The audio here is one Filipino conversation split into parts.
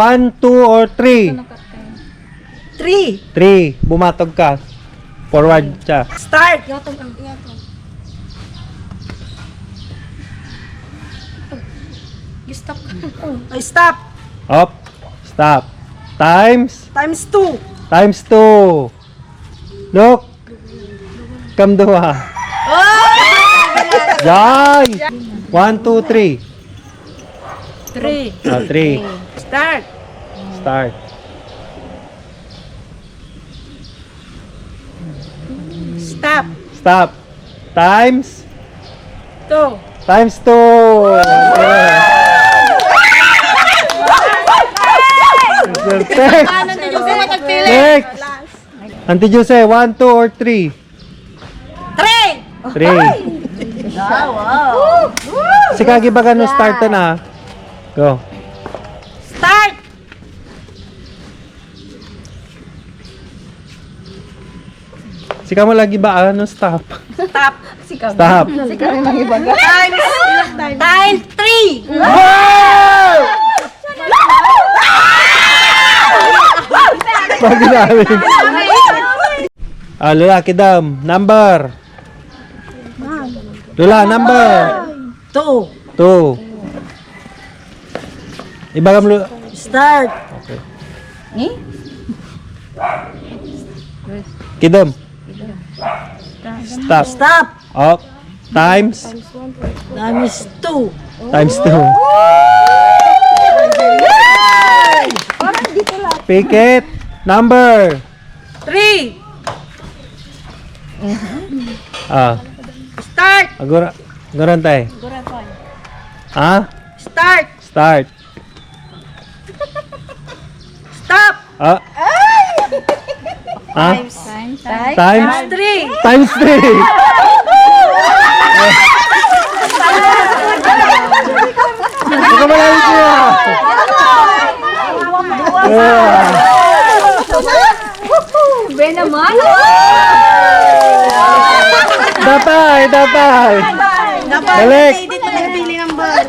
1, 2, or 3? 3. 3. Bumatog ka. Forward siya. Start. Stop. Ay, stop. Up. Stop. Times. Times 2. Times 2. Look. Kamdua. Yan. 1, 2, 3. 3. 3. Start. Start. Stop. Stop. Times. 2. Times 2. Perfect. Ano na yung matagpili? Next. Auntie Jose, 1, 2, or 3? 3. 3. Si Kagi ba ganun start na? Go. Start. Si Kamo lagi ba ano stop? Stop. Stop. Times 3. Wow! Pag namin. Ah, lalaki dam. Number. Lula, number. 2. 2. Ibagam lu. Start. Okay. Kidam. Stop. Stop. Up. Times. Times 2. Times 2. Picket. Number. 3. Ah. Start. Agora. Agora Ah? Start. Start. Stop. Ah. Ah? Times. Times. 3. Times 3. Ikaw malalit niya. Be naman. Dapat. Balik. Hindi pa nagpili ng ball.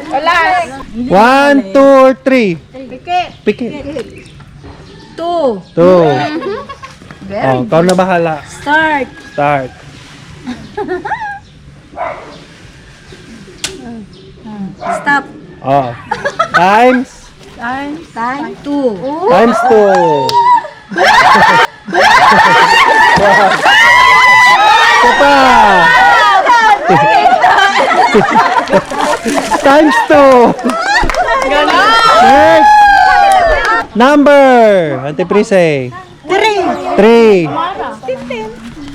1, 2, or 3. Picket. Picket. 2. 2. Oh, ikaw na bahala. Start. Start. Stop. Oh. Times. Time 2. Times 2. Isa Times 2. Next. Number. Ante Prise. 3. 3.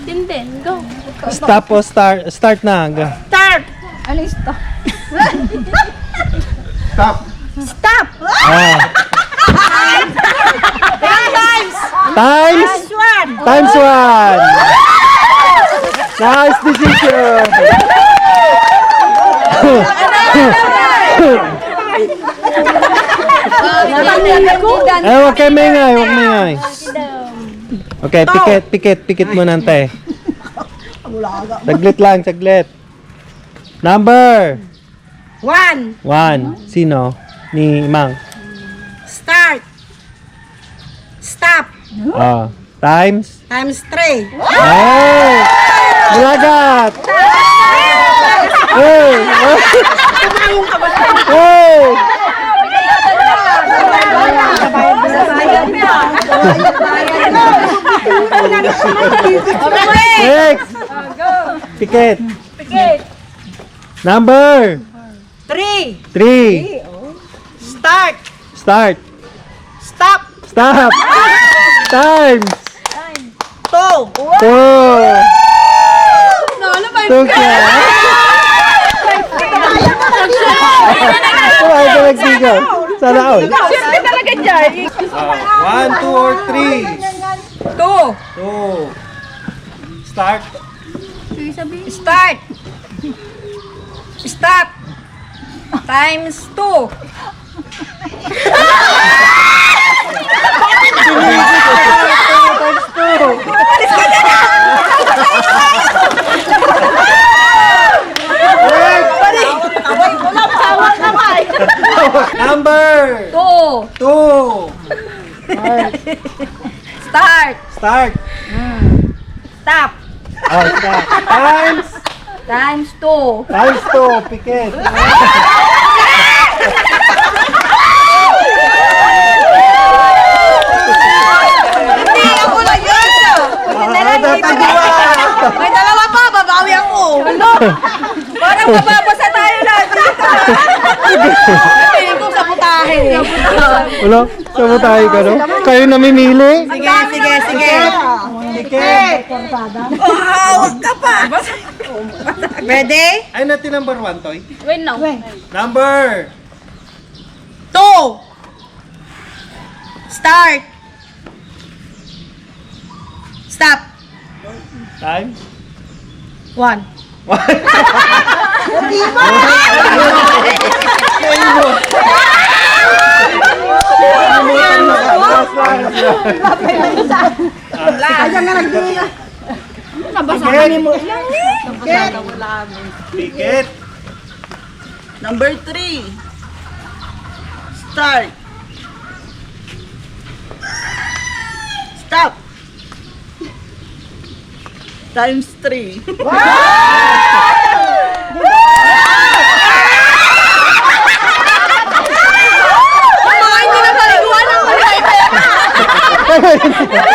Tintin. Go. Stop o start? Start na. Start. Ano yung stop? Stop. Ah. Times. Times. 1. Times 1. Nice decision. Eh, huwag kayo maingay. Huwag maingay. Okay, pikit mo nante. Saglit lang, saglit. Number. 1. 1. Sino? Ni Mang. Start. Stop. Ah. Times. Times 3. Hey! Bulagat! Hey! Hey! Next! Pikit. Number. 3. 3. Start. Start. Stop. Stop. Times. 2. 2. Ano ba? Tukya. Kumain ka nagsigaw. Sana all. Siyempre talaga dyan. 1, 2, or 3. 2. 2. Start. Start. Stop. Times 2. Number. 2. 2. Start. Start. Stop. Oh, start. Times. Times 2. Times 2. Pikit. Hindi, ako lang yun. Dapat dua. May dalawa pa, babawi ako. Parang mababasa tayo lahat dito. Tingin ko sa putahe. Wala, sabo tayo ka, no? Kayo namimili? Sige, sige, sige. Pikit. Oh, hawak ka pa. Ready? Ay, natin number 1, Toy. Wait, no. Number. 2. Start. Stop. Time. 1. Pikit. Number 3. Start. Stop. Times 3.